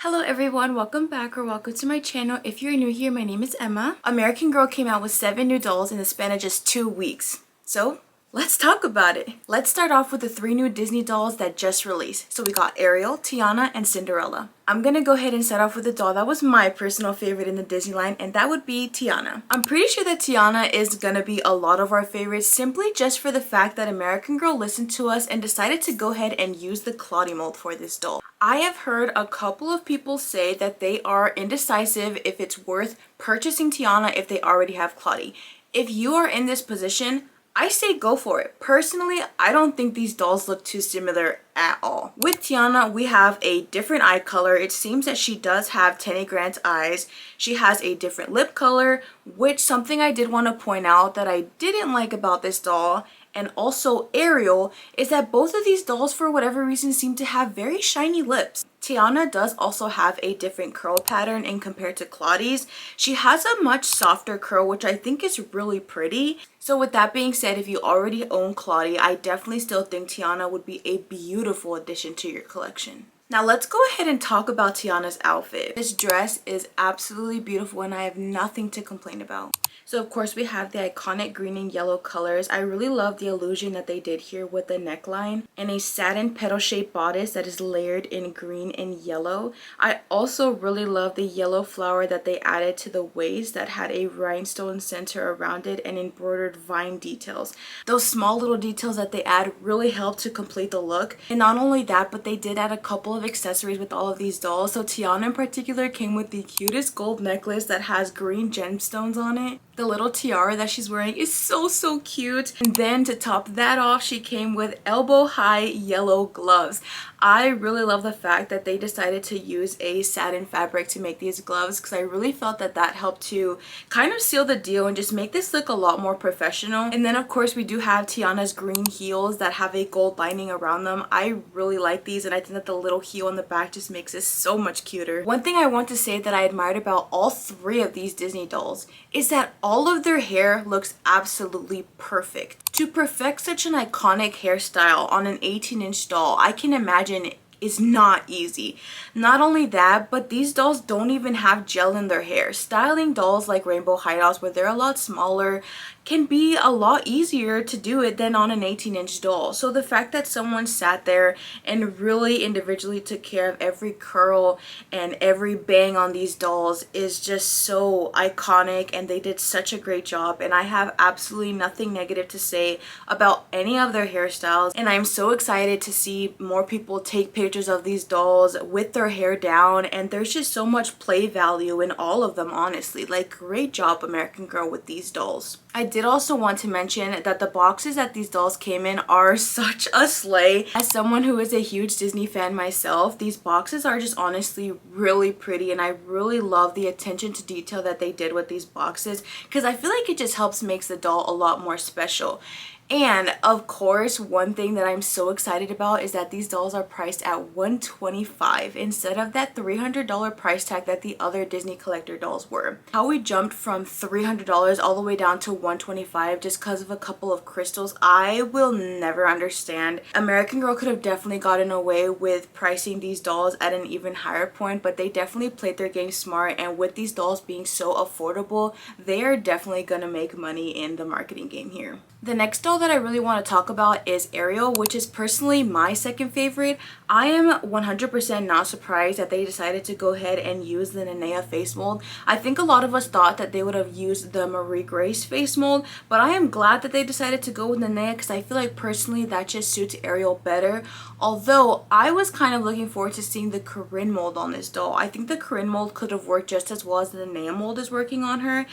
Hello everyone, welcome back or welcome to my channel. If you're new here, my name is Emma. American Girl came out with 7 new dolls in the span of just 2 weeks. So let's talk about it. Let's start off with the 3 new Disney dolls that just released. So we got Ariel, Tiana, and Cinderella. I'm gonna go ahead and start off with the doll that was my personal favorite in the Disney line, and that would be Tiana. I'm pretty sure that Tiana is gonna be a lot of our favorites simply just for the fact that American Girl listened to us and decided to go ahead and use the Claudie mold for this doll. I have heard a couple of people say that they are indecisive if it's worth purchasing Tiana if they already have Claudie. If you are in this position, I say go for it. Personally, I don't think these dolls look too similar at all. With Tiana, we have a different eye color. It seems that she does have Tenny Grant's eyes. She has a different lip color, which something I did want to point out that I didn't like about this doll, and also Ariel, is that both of these dolls for whatever reason seem to have very shiny lips. Tiana does also have a different curl pattern in compared to Claudie's. She has a much softer curl, which I think is really pretty. So with that being said, if you already own Claudie, I definitely still think Tiana would be a beautiful addition to your collection. Now let's go ahead and talk about Tiana's outfit. This dress is absolutely beautiful and I have nothing to complain about. So of course we have the iconic green and yellow colors. I really love the illusion that they did here with the neckline and a satin petal shaped bodice that is layered in green and yellow. I also really love the yellow flower that they added to the waist that had a rhinestone center around it and embroidered vine details. Those small little details that they add really help to complete the look. And not only that, but they did add a couple of accessories with all of these dolls. So Tiana in particular came with the cutest gold necklace that has green gemstones on it. The little tiara that she's wearing is so cute. And then to top that off, she came with elbow high yellow gloves. I really love the fact that they decided to use a satin fabric to make these gloves because I really felt that that helped to kind of seal the deal and just make this look a lot more professional. And then of course we do have Tiana's green heels that have a gold lining around them. I really like these and I think that the little heel on the back just makes this so much cuter. One thing I want to say that I admired about all 3 of these Disney dolls is that all of their hair looks absolutely perfect. To perfect such an iconic hairstyle on an 18-inch doll, I can imagine is not easy. Not only that, but these dolls don't even have gel in their hair. Styling dolls like Rainbow Hideouts, where they're a lot smaller, can be a lot easier to do it than on an 18-inch doll. So the fact that someone sat there and really individually took care of every curl and every bang on these dolls is just so iconic, and they did such a great job. And I have absolutely nothing negative to say about any of their hairstyles, and I'm so excited to see more people take pictures of these dolls with their hair down. And there's just so much play value in all of them, honestly. Like, great job American Girl with these dolls. I did also want to mention that the boxes that these dolls came in are such a slay. As someone who is a huge Disney fan myself, these boxes are just honestly really pretty, and I really love the attention to detail that they did with these boxes because I feel like it just helps makes the doll a lot more special. And of course, one thing that I'm so excited about is that these dolls are priced at $125 instead of that $300 price tag that the other Disney collector dolls were. How we jumped from $300 all the way down to $125 just because of a couple of crystals, I will never understand. American Girl could have definitely gotten away with pricing these dolls at an even higher point, but they definitely played their game smart, and with these dolls being so affordable, they are definitely gonna make money in the marketing game here. The next doll that I really want to talk about is Ariel, which is personally my second favorite. I am 100% not surprised that they decided to go ahead and use the Nenea face mold. I think a lot of us thought that they would have used the Marie Grace face mold, but I am glad that they decided to go with Nenea because I feel like personally that just suits Ariel better. Although I was kind of looking forward to seeing the Corinne mold on this doll. I think the Corinne mold could have worked just as well as the Nenea mold is working on her.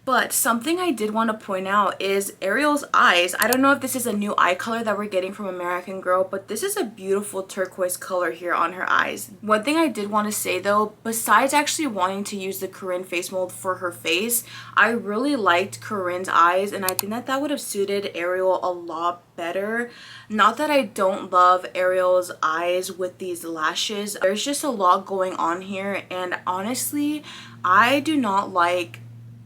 But something I did want to point out is Ariel's eyes. I don't know if this is a new eye color that we're getting from American Girl, but this is a beautiful turquoise color here on her eyes. One thing I did want to say though, besides actually wanting to use the Corinne face mold for her face, I really liked Corinne's eyes, and I think that that would have suited Ariel a lot better. Not that I don't love Ariel's eyes with these lashes. There's just a lot going on here, and honestly, I do not like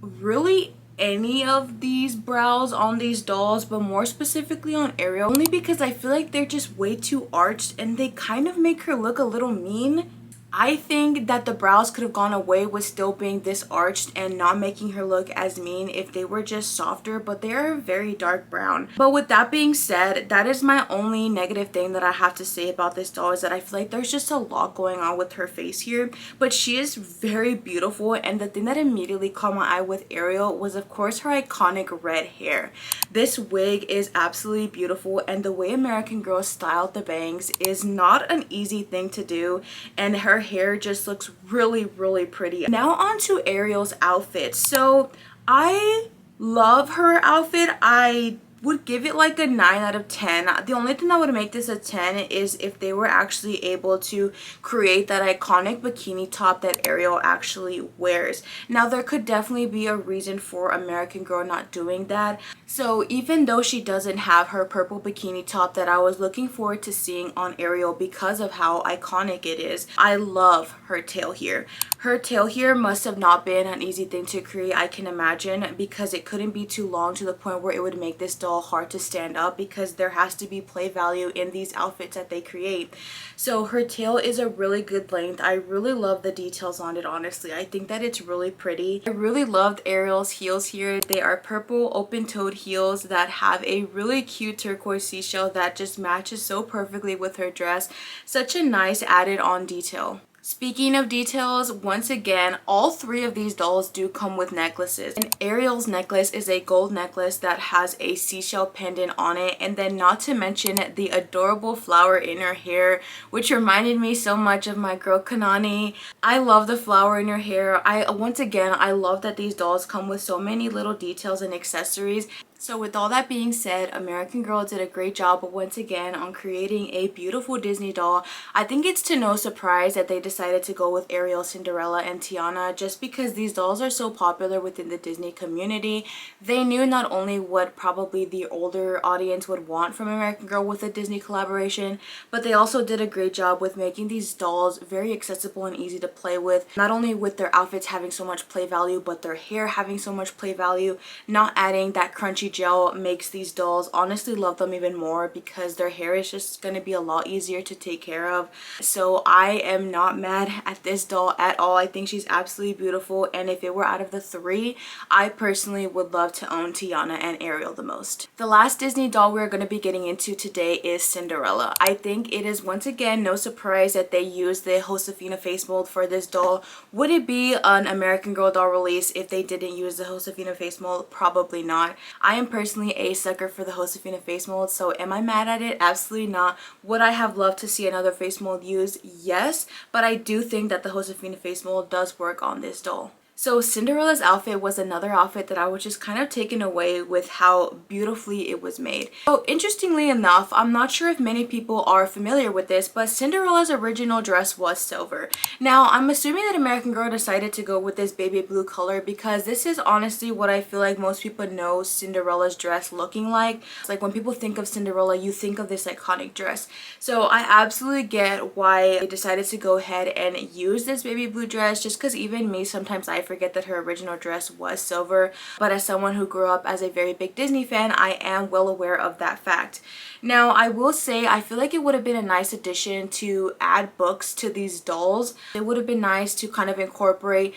really any of these brows on these dolls, but more specifically on Ariel, only because I feel like they're just way too arched and they kind of make her look a little mean. I think that the brows could have gone away with still being this arched and not making her look as mean if they were just softer, but they are very dark brown. But with that being said, that is my only negative thing that I have to say about this doll, is that I feel like there's just a lot going on with her face here. But she is very beautiful, and the thing that immediately caught my eye with Ariel was of course her iconic red hair. This wig is absolutely beautiful, and the way American Girl styled the bangs is not an easy thing to do, and her hair just looks really pretty. Now on to Ariel's outfit. So I love her outfit. I would give it like a 9 out of 10. The only thing that would make this a 10 is if they were actually able to create that iconic bikini top that Ariel actually wears. Now there could definitely be a reason for American Girl not doing that. So even though she doesn't have her purple bikini top that I was looking forward to seeing on Ariel because of how iconic it is, I love her tail here. Her tail here must have not been an easy thing to create, I can imagine, because it couldn't be too long to the point where it would make this doll hard to stand up, because there has to be play value in these outfits that they create. So her tail is a really good length. I really love the details on it, honestly. I think that it's really pretty. I really loved Ariel's heels here. They are purple open-toed heels that have a really cute turquoise seashell that just matches so perfectly with her dress. Such a nice added on detail. Speaking of details, once again, all three of these dolls do come with necklaces. And Ariel's necklace is a gold necklace that has a seashell pendant on it, and then not to mention the adorable flower in her hair, which reminded me so much of my girl Kanani. I love the flower in her hair. Once again, I love that these dolls come with so many little details and accessories. So with all that being said, American Girl did a great job once again on creating a beautiful Disney doll. I think it's to no surprise that they decided to go with Ariel, Cinderella, and Tiana, just because these dolls are so popular within the Disney community. They knew not only what probably the older audience would want from American Girl with a Disney collaboration, but they also did a great job with making these dolls very accessible and easy to play with. Not only with their outfits having so much play value, but their hair having so much play value. Not adding that crunchy gel makes these dolls honestly love them even more, because their hair is just going to be a lot easier to take care of. So I am not mad at this doll at all. I think she's absolutely beautiful, and if it were out of the three, I personally would love to own Tiana and Ariel the most. The last Disney doll we're going to be getting into today is Cinderella. I think it is once again no surprise that they used the Josefina face mold for this doll. Would it be an American Girl doll release if they didn't use the Josefina face mold? Probably not. I am personally a sucker for the Josefina face mold, so am I mad at it? Absolutely not. Would I have loved to see another face mold used? Yes, but I do think that the Josefina face mold does work on this doll. So Cinderella's outfit was another outfit that I was just kind of taken away with how beautifully it was made. So interestingly enough, I'm not sure if many people are familiar with this, but Cinderella's original dress was silver. Now I'm assuming that American Girl decided to go with this baby blue color because this is honestly what I feel like most people know Cinderella's dress looking like. It's like when people think of Cinderella, you think of this iconic dress. So I absolutely get why they decided to go ahead and use this baby blue dress, just because even me, sometimes I forget that her original dress was silver, but as someone who grew up as a very big Disney fan, I am well aware of that fact. Now I will say I feel like it would have been a nice addition to add books to these dolls. It would have been nice to kind of incorporate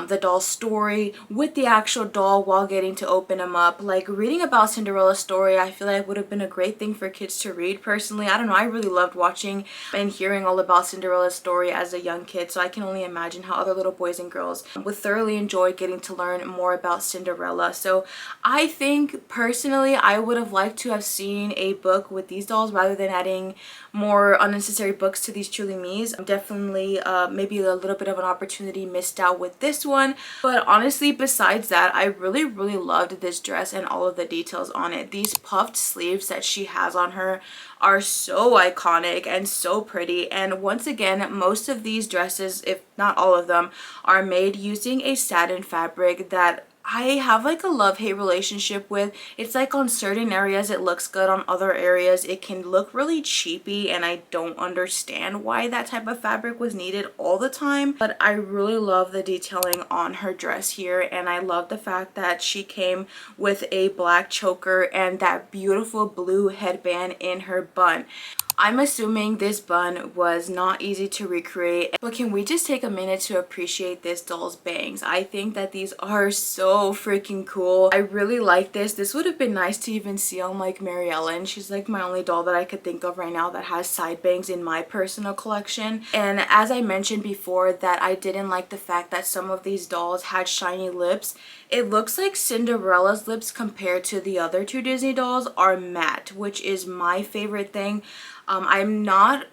the doll's story with the actual doll while getting to open them up. Like reading about Cinderella's story, I feel like would have been a great thing for kids to read. Personally, I don't know, I really loved watching and hearing all about Cinderella's story as a young kid, so I can only imagine how other little boys and girls would thoroughly enjoy getting to learn more about Cinderella. So I think personally I would have liked to have seen a book with these dolls rather than adding more unnecessary books to these Truly Me's. Definitely maybe a little bit of an opportunity missed out with this one, but honestly besides that, I really loved this dress and all of the details on it. These puffed sleeves that she has on her are so iconic and so pretty, and once again most of these dresses, if not all of them, are made using a satin fabric that I have like a love-hate relationship with. It's like on certain areas it looks good, on other areas it can look really cheapy, and I don't understand why that type of fabric was needed all the time. But I really love the detailing on her dress here, and I love the fact that she came with a black choker and that beautiful blue headband in her bun. I'm assuming this bun was not easy to recreate, but can we just take a minute to appreciate this doll's bangs? I think that these are so freaking cool. I really like this. This would have been nice to even see on like Mary Ellen. She's like my only doll that I could think of right now that has side bangs in my personal collection. And as I mentioned before, that I didn't like the fact that some of these dolls had shiny lips. It looks like Cinderella's lips compared to the other two Disney dolls are matte, which is my favorite thing. I'm not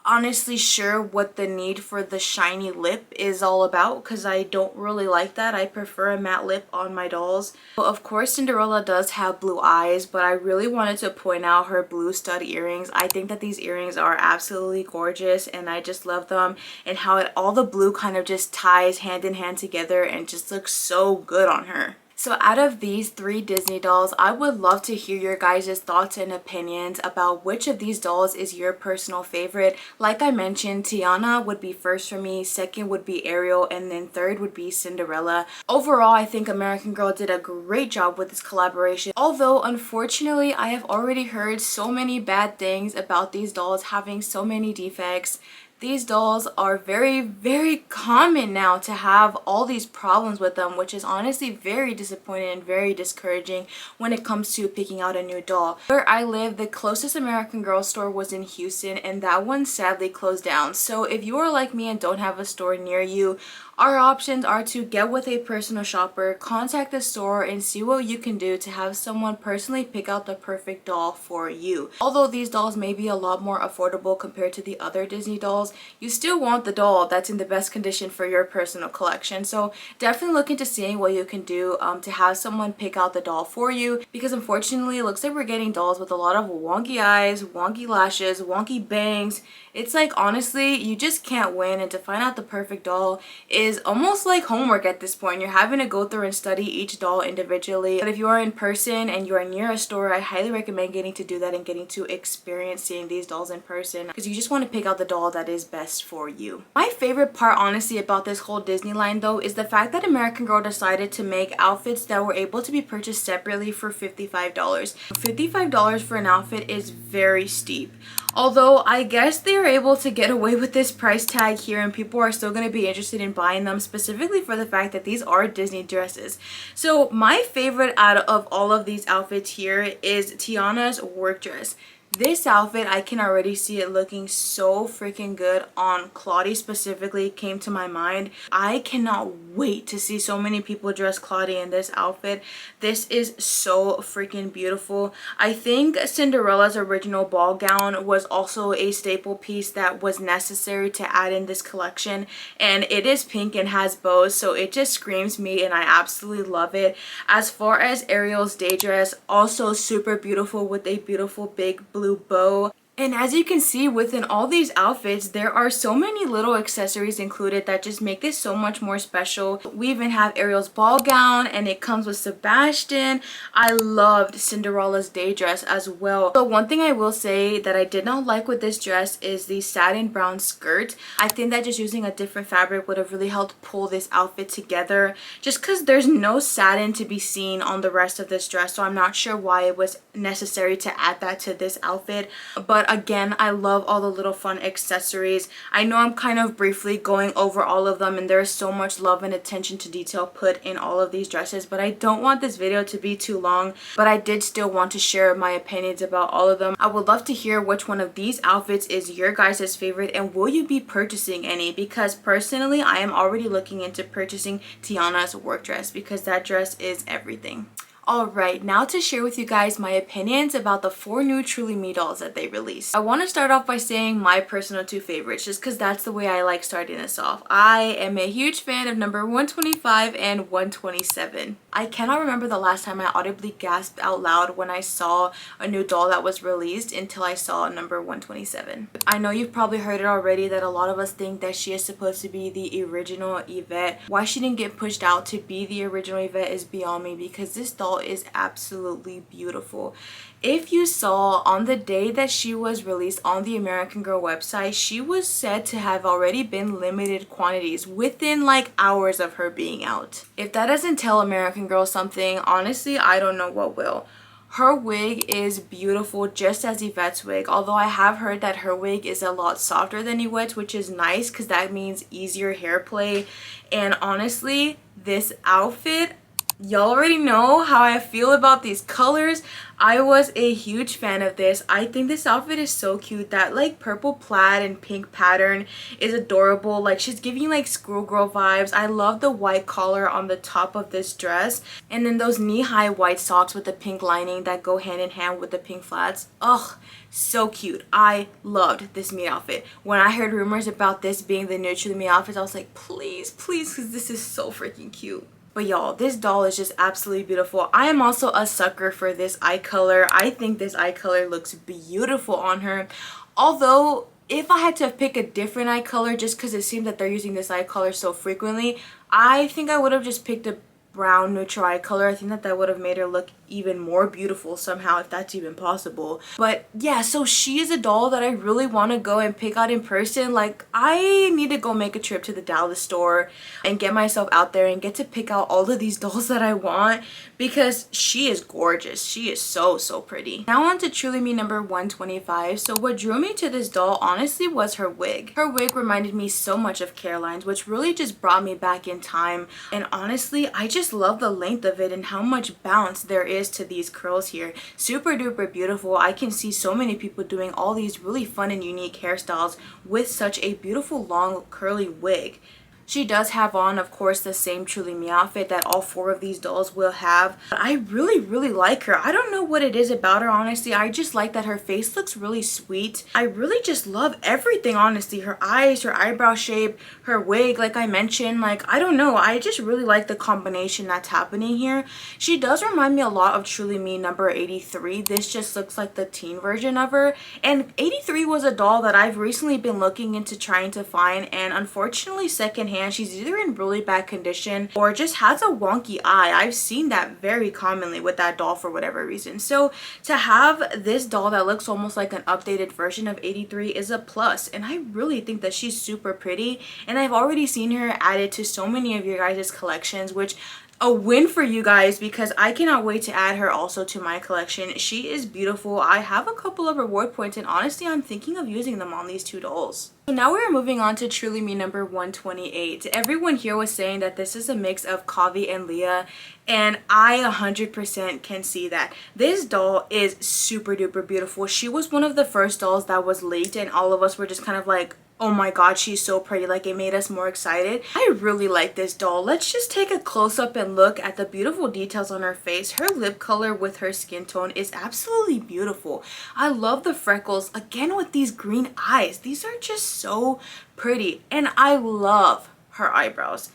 honestly sure what the need for the shiny lip is all about, because I don't really like that. I prefer a matte lip on my dolls. Well, of course Cinderella does have blue eyes, but I really wanted to point out her blue stud earrings. I think that these earrings are absolutely gorgeous and I just love them, and how all the blue kind of just ties hand in hand together and just looks so good on her. So out of these three Disney dolls, I would love to hear your guys' thoughts and opinions about which of these dolls is your personal favorite. Like I mentioned, Tiana would be first for me, second would be Ariel, and then third would be Cinderella. Overall, I think American Girl did a great job with this collaboration. Although, unfortunately, I have already heard so many bad things about these dolls having so many defects. These dolls are very, very common now to have all these problems with them, which is honestly very disappointing and very discouraging when it comes to picking out a new doll. Where I live, the closest American Girl store was in Houston, and that one sadly closed down. So if you are like me and don't have a store near you, our options are to get with a personal shopper, contact the store, and see what you can do to have someone personally pick out the perfect doll for you. Although these dolls may be a lot more affordable compared to the other Disney dolls, you still want the doll that's in the best condition for your personal collection. So definitely look into seeing what you can do to have someone pick out the doll for you, because unfortunately it looks like we're getting dolls with a lot of wonky eyes, wonky lashes, wonky bangs. It's like, honestly, you just can't win, and to find out the perfect doll is almost like homework at this point. You're having to go through and study each doll individually. But if you are in person and you are near a store, I highly recommend getting to do that and getting to experience seeing these dolls in person, because you just want to pick out the doll that is best for you. My favorite part, honestly, about this whole Disney line though is the fact that American Girl decided to make outfits that were able to be purchased separately for $55. $55 for an outfit is very steep. Although I guess they're able to get away with this price tag here, and people are still going to be interested in buying them, specifically for the fact that these are Disney dresses. So my favorite out of all of these outfits here is Tiana's work dress. This outfit, I can already see it looking so freaking good on Claudie specifically, came to my mind. I cannot wait to see so many people dress Claudie in this outfit. This is so freaking beautiful. I think Cinderella's original ball gown was also a staple piece that was necessary to add in this collection, and it is pink and has bows, so it just screams me, and I absolutely love it. As far as Ariel's day dress, also super beautiful with a beautiful big blue bow. And as you can see, within all these outfits, there are so many little accessories included that just make this so much more special. We even have Ariel's ball gown, and it comes with Sebastian. I loved Cinderella's day dress as well. So one thing I will say that I did not like with this dress is the satin brown skirt. I think that just using a different fabric would have really helped pull this outfit together, just because there's no satin to be seen on the rest of this dress. So I'm not sure why it was necessary to add that to this outfit. But again, I love all the little fun accessories. I know I'm kind of briefly going over all of them, and there's so much love and attention to detail put in all of these dresses, but I don't want this video to be too long. But I did still want to share my opinions about all of them. I would love to hear which one of these outfits is your guys' favorite, and will you be purchasing any? Because personally, I am already looking into purchasing Tiana's work dress, because that dress is everything. Alright, now to share with you guys my opinions about the 4 new Truly Me dolls that they released. I want to start off by saying my personal 2 favorites, just because that's the way I like starting this off. I am a huge fan of number 125 and 127. I cannot remember the last time I audibly gasped out loud when I saw a new doll that was released until I saw number 127. I know you've probably heard it already that a lot of us think that she is supposed to be the original Yvette. Why she didn't get pushed out to be the original Yvette is beyond me, because this doll is absolutely beautiful. If you saw on the day that she was released on the American Girl website, she was said to have already been limited quantities within like hours of her being out. If that doesn't tell American Girl something, honestly, I don't know what will. Her wig is beautiful, just as Yvette's wig, although I have heard that her wig is a lot softer than Yvette's, which is nice because that means easier hair play. And honestly, this outfit, y'all already know how I feel about these colors. I was a huge fan of this. I think this outfit is so cute. That like purple plaid and pink pattern is adorable. Like she's giving like schoolgirl vibes. I love the white collar on the top of this dress, and then those knee-high white socks with the pink lining that go hand in hand with the pink flats. Ugh, so cute. I loved this meet outfit. When I heard rumors about this being the new Truly Me outfit, I was like, please, please, because this is so freaking cute. But y'all, this doll is just absolutely beautiful. I am also a sucker for this eye color. I think this eye color looks beautiful on her. Although, if I had to pick a different eye color, just because it seems that they're using this eye color so frequently, I think I would have just picked a brown neutral eye color. I think that that would have made her look even more beautiful somehow, if that's even possible. But yeah, so she is a doll that I really want to go and pick out in person. Like, I need to go make a trip to the Dallas store and get myself out there and get to pick out all of these dolls that I want, because she is gorgeous. She is so pretty. Now on to Truly Me number 125. So what drew me to this doll honestly was her wig. Her wig reminded me so much of Caroline's, which really just brought me back in time. And honestly, I just love the length of it and how much bounce there is to these curls here. Super duper beautiful. I can see so many people doing all these really fun and unique hairstyles with such a beautiful long curly wig. She does have on, of course, the same Truly Me outfit that all four of these dolls will have. But I really like her. I don't know what it is about her, honestly. I just like that her face looks really sweet. I really just love everything, honestly. Her eyes, her eyebrow shape, her wig, like I mentioned. Like, I don't know. I just really like the combination that's happening here. She does remind me a lot of Truly Me number 83. This just looks like the teen version of her. And 83 was a doll that I've recently been looking into trying to find. And unfortunately, secondhand, she's either in really bad condition or just has a wonky eye. I've seen that very commonly with that doll for whatever reason. So to have this doll that looks almost like an updated version of 83 is a plus, and I really think that she's super pretty, and I've already seen her added to so many of your guys' collections, which a win for you guys, because I cannot wait to add her also to my collection. She is beautiful. I have a couple of reward points, and honestly, I'm thinking of using them on these two dolls. So now we're moving on to Truly Me number 128. Everyone here was saying that this is a mix of Kavi and Leah, and I 100% can see that. This doll is super duper beautiful. She was one of the first dolls that was leaked, and all of us were just kind of like, oh my god, she's so pretty. Like, it made us more excited. I really like this doll. Let's just take a close-up and look at the beautiful details on her face. Her lip color with her skin tone is absolutely beautiful. I love the freckles, again with these green eyes. These are just so pretty, and I love her eyebrows.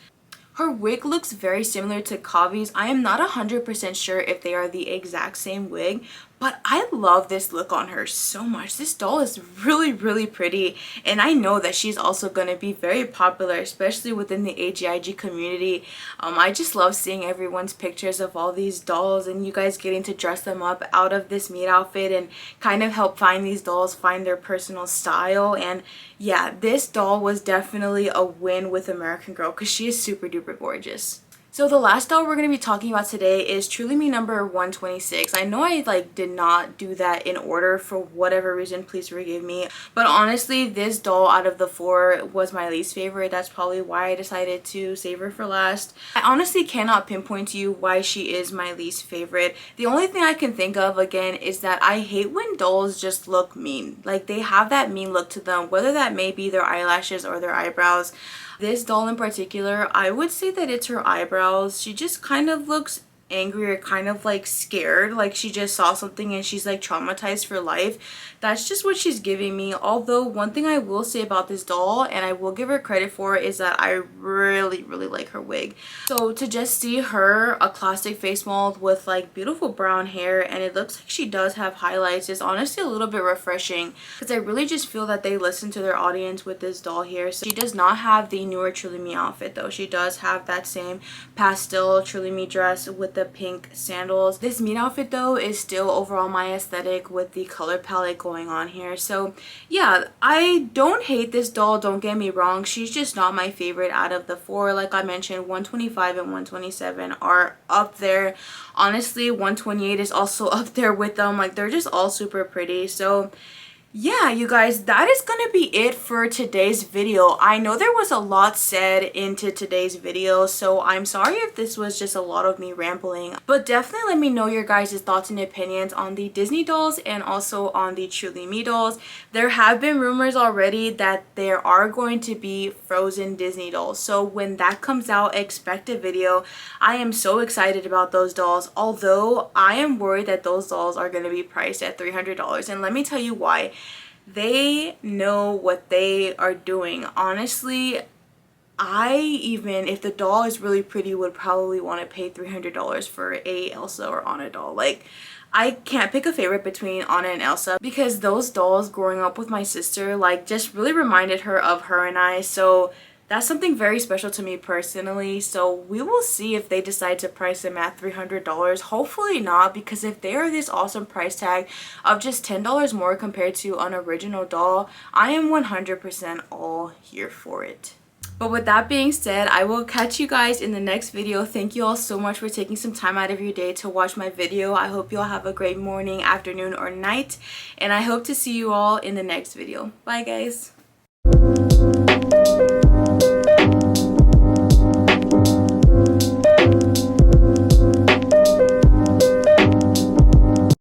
Her wig looks very similar to Kavi's. I am not 100% sure if they are the exact same wig, but I love this look on her so much. This doll is really pretty, and I know that she's also going to be very popular, especially within the AGIG community. I just love seeing everyone's pictures of all these dolls and you guys getting to dress them up out of this meet outfit and kind of help find these dolls find their personal style. And yeah, this doll was definitely a win with American Girl because she is super duper gorgeous. So the last doll we're going to be talking about today is Truly Me number 126. I know I did not do that in order for whatever reason, please forgive me. But honestly, this doll out of the four was my least favorite. That's probably why I decided to save her for last. I honestly cannot pinpoint to you why she is my least favorite. The only thing I can think of again is that I hate when dolls just look mean. Like, they have that mean look to them, whether that may be their eyelashes or their eyebrows. This doll in particular, I would say that it's her eyebrows. She just kind of looks angry or kind of scared, like she just saw something and she's traumatized for life. That's just what she's giving me. Although one thing I will say about this doll, and I will give her credit for, is that I really like her wig. So to just see her, a classic face mold with beautiful brown hair, and it looks like she does have highlights, is honestly a little bit refreshing, because I really just feel that they listen to their audience with this doll here. So she does not have the newer Truly Me outfit though. She does have that same pastel Truly Me dress with the pink sandals. This meat outfit though is still overall my aesthetic with the color palette going on here. So yeah, I don't hate this doll, don't get me wrong. She's just not my favorite out of the four. Like I mentioned, 125 and 127 are up there. Honestly, 128 is also up there with them. Like they're just all super pretty. So yeah, you guys, that is gonna be it for today's video. I know there was a lot said into today's video, so I'm sorry if this was just a lot of me rambling, but definitely let me know your guys' thoughts and opinions on the Disney dolls and also on the Truly Me dolls. There have been rumors already that there are going to be Frozen Disney dolls, so when that comes out, expect a video. I am so excited about those dolls, although I am worried that those dolls are going to be priced at $300, and let me tell you why. They know what they are doing. Honestly, even if the doll is really pretty, would probably want to pay $300 for a Elsa or Anna doll. Like, I can't pick a favorite between Anna and Elsa because those dolls growing up with my sister like just really reminded her of her and I. So that's something very special to me personally. So we will see if they decide to price them at $300. Hopefully not, because if they are this awesome price tag of just $10 more compared to an original doll, I am 100% all here for it. But with that being said, I will catch you guys in the next video. Thank you all so much for taking some time out of your day to watch my video. I hope you all have a great morning, afternoon, or night. And I hope to see you all in the next video. Bye guys.